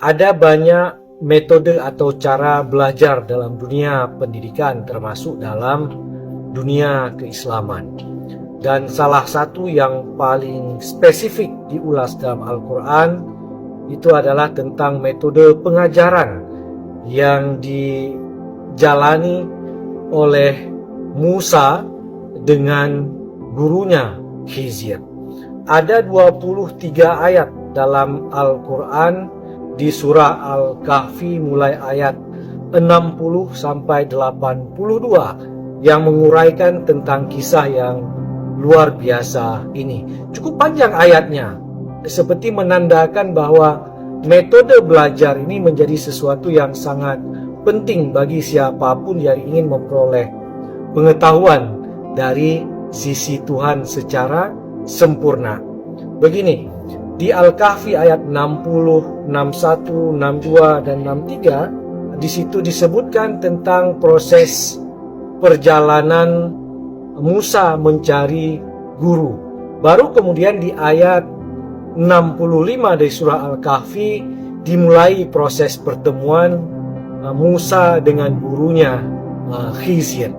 Ada banyak metode atau cara belajar dalam dunia pendidikan, termasuk dalam dunia keislaman. Dan salah satu yang paling spesifik diulas dalam Al-Quran itu adalah tentang metode pengajaran yang dijalani oleh Musa dengan gurunya Khidir. Ada 23 ayat dalam Al-Quran di surah Al-Kahfi mulai ayat 60 sampai 82 yang menguraikan tentang kisah yang luar biasa ini. Cukup panjang ayatnya, seperti menandakan bahwa metode belajar ini menjadi sesuatu yang sangat penting bagi siapapun yang ingin memperoleh pengetahuan dari sisi Tuhan secara sempurna. Begini, di Al-Kahfi ayat 60, 61, 62, dan 63, di situ disebutkan tentang proses perjalanan Musa mencari guru. Baru kemudian di ayat 65 dari surah Al-Kahfi dimulai proses pertemuan Musa dengan gurunya Khidir.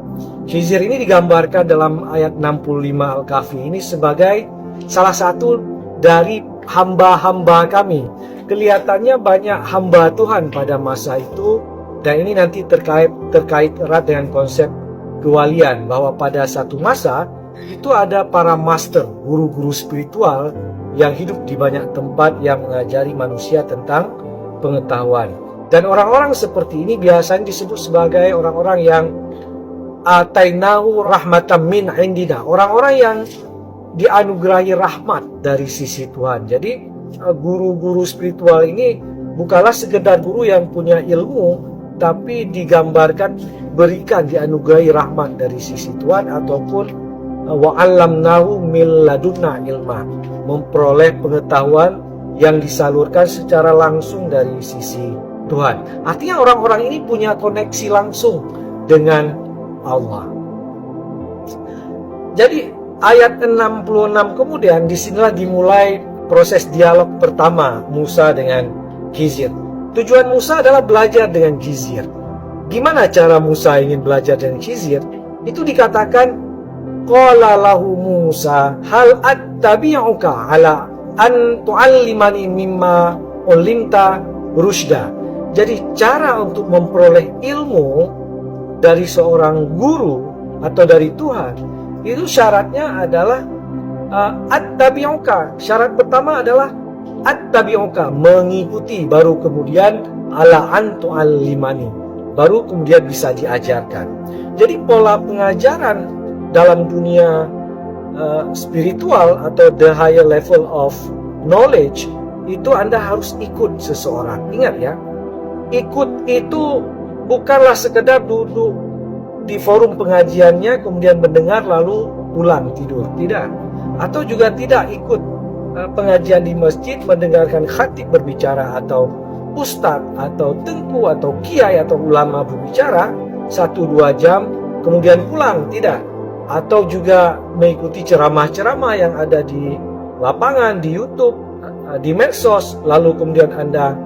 Khidir ini digambarkan dalam ayat 65 Al-Kahfi ini sebagai salah satu dari hamba-hamba kami. Kelihatannya banyak hamba Tuhan pada masa itu, dan ini nanti terkait erat dengan konsep kewalian, bahwa pada satu masa itu ada para master, guru-guru spiritual yang hidup di banyak tempat yang mengajari manusia tentang pengetahuan. Dan orang-orang seperti ini biasanya disebut sebagai orang-orang yang atainahu rahmatan min indina, orang-orang yang dianugerahi rahmat dari sisi Tuhan. Jadi guru-guru spiritual ini bukanlah sekedar guru yang punya ilmu, tapi digambarkan berikan dianugerahi rahmat dari sisi Tuhan, ataupun wa'allamnahu min ladunna ilma, memperoleh pengetahuan yang disalurkan secara langsung dari sisi Tuhan. Artinya orang-orang ini punya koneksi langsung dengan Allah. Jadi ayat 66 kemudian disinilah dimulai proses dialog pertama Musa dengan Khidir. Tujuan Musa adalah belajar dengan Khidir. Gimana cara Musa ingin belajar dengan Khidir? Itu dikatakan qala lahu Musa hal attabi'uka ala an tu'allimani mimma ulimta rusyda. Jadi cara untuk memperoleh ilmu dari seorang guru atau dari Tuhan, itu syaratnya adalah at-tabi'uka. Syarat pertama adalah at-tabi'uka, mengikuti, baru kemudian ala an tu'allimani, baru kemudian bisa diajarkan. Jadi pola pengajaran dalam dunia spiritual atau the higher level of knowledge itu Anda harus ikut seseorang. Ingat ya, ikut itu bukanlah sekedar duduk di forum pengajiannya kemudian mendengar lalu pulang tidur, tidak. Atau juga tidak ikut pengajian di masjid mendengarkan khatib berbicara atau ustadz atau tengku atau kiai atau ulama berbicara 1-2 jam kemudian pulang, tidak. Atau juga mengikuti ceramah-ceramah yang ada di lapangan, di YouTube, di medsos, lalu kemudian Anda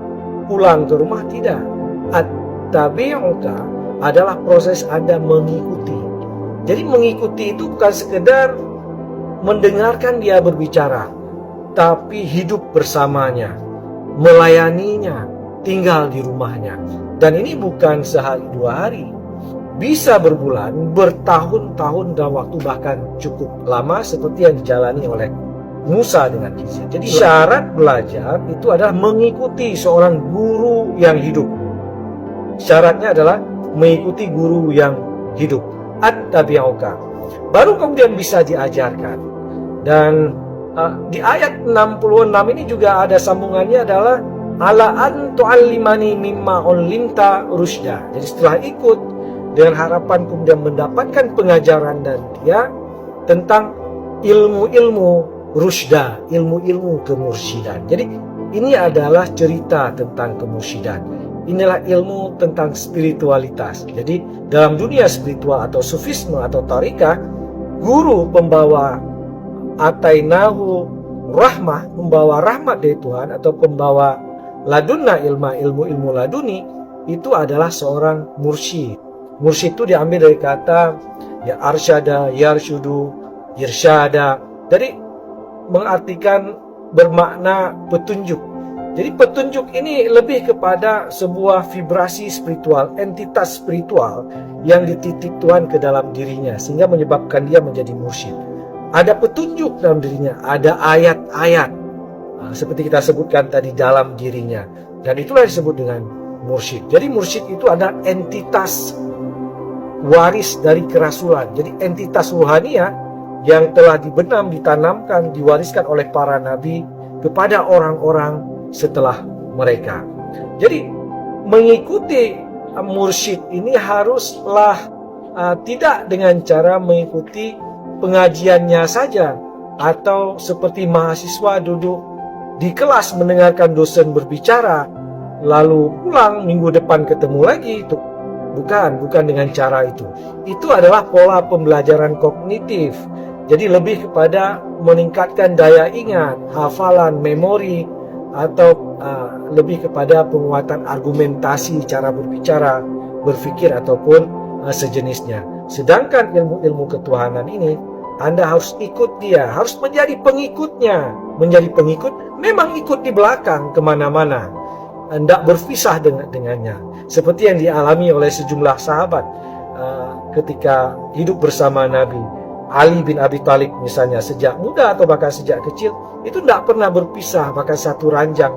pulang ke rumah, tidak. At-tabi'uka adalah proses Anda mengikuti. Jadi mengikuti itu bukan sekedar mendengarkan dia berbicara, tapi hidup bersamanya, melayaninya, tinggal di rumahnya. Dan ini bukan sehari 2 hari, bisa berbulan, bertahun-tahun dalam waktu bahkan cukup lama seperti yang dijalani oleh Musa dengan Khidir. Jadi syarat belajar itu adalah mengikuti seorang guru yang hidup. Syaratnya adalah mengikuti guru yang hidup, at-tabi'uka, baru kemudian bisa diajarkan. Dan di ayat 66 ini juga ada sambungannya, adalah ala an tu'allimani mimma ulimta rusyda. Jadi setelah ikut dengan harapan kemudian mendapatkan pengajaran dari dia tentang ilmu-ilmu rusyda, ilmu-ilmu kemursyidaan. Jadi ini adalah cerita tentang kemursyidaan. Inilah ilmu tentang spiritualitas. Jadi dalam dunia spiritual atau sufisme atau tarikah, guru pembawa atainahu rahmah, membawa rahmat dari Tuhan atau pembawa ladunna ilmu laduni itu adalah seorang mursyid. Mursyid itu diambil dari kata ya arsyada, yarshudu, irsyada. Jadi mengartikan bermakna petunjuk. Jadi petunjuk ini lebih kepada sebuah vibrasi spiritual, entitas spiritual yang dititip Tuhan ke dalam dirinya sehingga menyebabkan dia menjadi mursyid. Ada petunjuk dalam dirinya, ada ayat-ayat seperti kita sebutkan tadi dalam dirinya, dan itulah disebut dengan mursyid. Jadi mursyid itu ada entitas waris dari kerasulan. Jadi entitas ruhania yang telah dibenam, ditanamkan, diwariskan oleh para nabi kepada orang-orang setelah mereka. Jadi mengikuti mursyid ini haruslah tidak dengan cara mengikuti pengajiannya saja, atau seperti mahasiswa duduk di kelas mendengarkan dosen berbicara lalu pulang minggu depan ketemu lagi. Itu bukan dengan cara itu. Itu adalah pola pembelajaran kognitif. Jadi lebih kepada meningkatkan daya ingat, hafalan, memori, atau lebih kepada penguatan argumentasi, cara berbicara, berpikir, ataupun sejenisnya. Sedangkan ilmu-ilmu ketuhanan ini, Anda harus ikut dia, harus menjadi pengikutnya. Menjadi pengikut, memang ikut di belakang kemana-mana, tidak berpisah dengannya. Seperti yang dialami oleh sejumlah sahabat ketika hidup bersama Nabi. Ali bin Abi Thalib misalnya, sejak muda atau bahkan sejak kecil, itu tidak pernah berpisah, bahkan satu ranjang,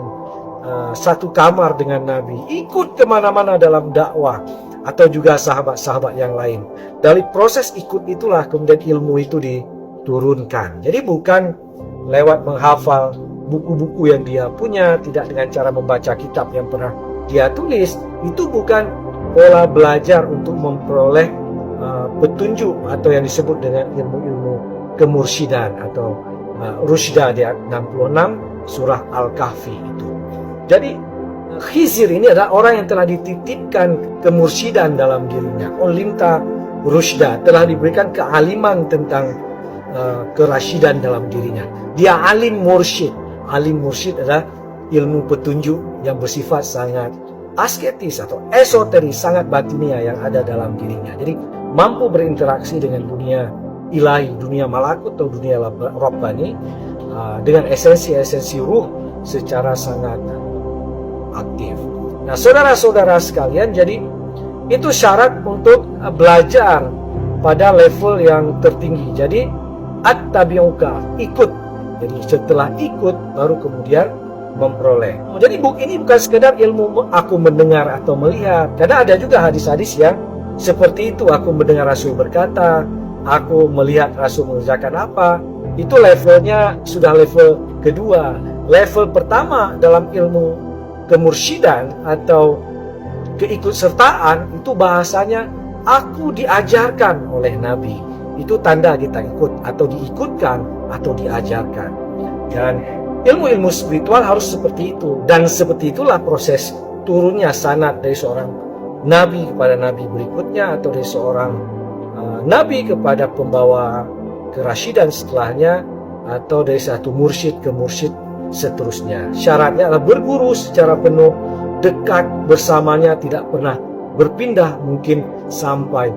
satu kamar dengan Nabi, ikut kemana-mana dalam dakwah, atau juga sahabat-sahabat yang lain. Dari proses ikut itulah kemudian ilmu itu diturunkan. Jadi bukan lewat menghafal buku-buku yang dia punya, tidak dengan cara membaca kitab yang pernah dia tulis. Itu bukan pola belajar untuk memperoleh petunjuk atau yang disebut dengan ilmu-ilmu kemursyidan atau Rusydah di 66 surah Al-Kahfi itu. Jadi Khizir ini adalah orang yang telah dititipkan kemursyidan dalam dirinya. Ulimta Rusydah, telah diberikan kealiman tentang kerasyidan dalam dirinya. Dia alim mursyid. Alim mursyid adalah ilmu petunjuk yang bersifat sangat asketis atau esoteris, sangat batinia yang ada dalam dirinya. Jadi mampu berinteraksi dengan dunia ilahi, dunia malakut atau dunia rabbani dengan esensi-esensi ruh secara sangat aktif. Nah, saudara-saudara sekalian, jadi itu syarat untuk belajar pada level yang tertinggi. Jadi at-tabi'uka, ikut. Jadi setelah ikut baru kemudian memperoleh. Jadi buku ini bukan sekedar ilmu aku mendengar atau melihat. Karena ada juga hadis-hadis yang seperti itu. Aku mendengar Rasul berkata, aku melihat Rasul mengerjakan apa. Itu levelnya sudah level kedua. Level pertama dalam ilmu kemursyidan atau keikutsertaan itu bahasanya aku diajarkan oleh Nabi. Itu tanda kita ikut atau diikutkan atau diajarkan. Dan ilmu-ilmu spiritual harus seperti itu. Dan seperti itulah proses turunnya sanad dari seorang nabi kepada nabi berikutnya, atau dari seorang nabi kepada pembawa kerasyidan setelahnya, atau dari satu mursyid ke mursyid seterusnya. Syaratnya adalah berguru secara penuh, dekat bersamanya, tidak pernah berpindah, mungkin sampai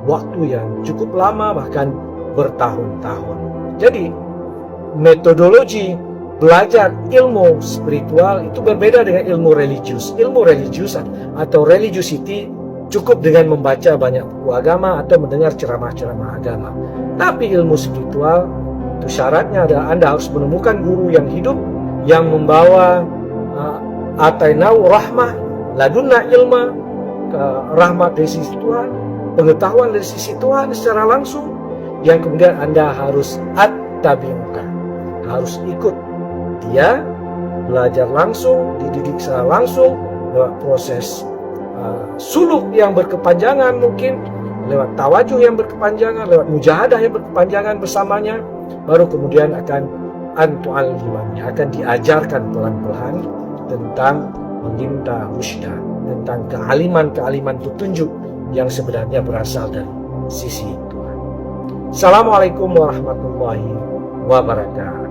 waktu yang cukup lama, bahkan bertahun-tahun. Jadi metodologi belajar ilmu spiritual itu berbeda dengan ilmu religius. Ilmu religius atau religiosity cukup dengan membaca banyak buku agama atau mendengar ceramah-ceramah agama. Tapi ilmu spiritual itu syaratnya adalah Anda harus menemukan guru yang hidup, yang membawa atainau rahmah, ladunna ilma, rahmat dari sisi Tuhan, pengetahuan dari sisi Tuhan secara langsung, yang kemudian Anda harus at-tabi'uka, harus ikut dia, belajar langsung, dididik secara langsung lewat proses suluk yang berkepanjangan, mungkin lewat tawajuh yang berkepanjangan, lewat mujahadah yang berkepanjangan bersamanya, baru kemudian akan antu'al-limani, akan diajarkan pelan-pelan tentang meminta rusydah, tentang kealiman-kealiman petunjuk yang sebenarnya berasal dari sisi Tuhan. Assalamualaikum warahmatullahi wabarakatuh.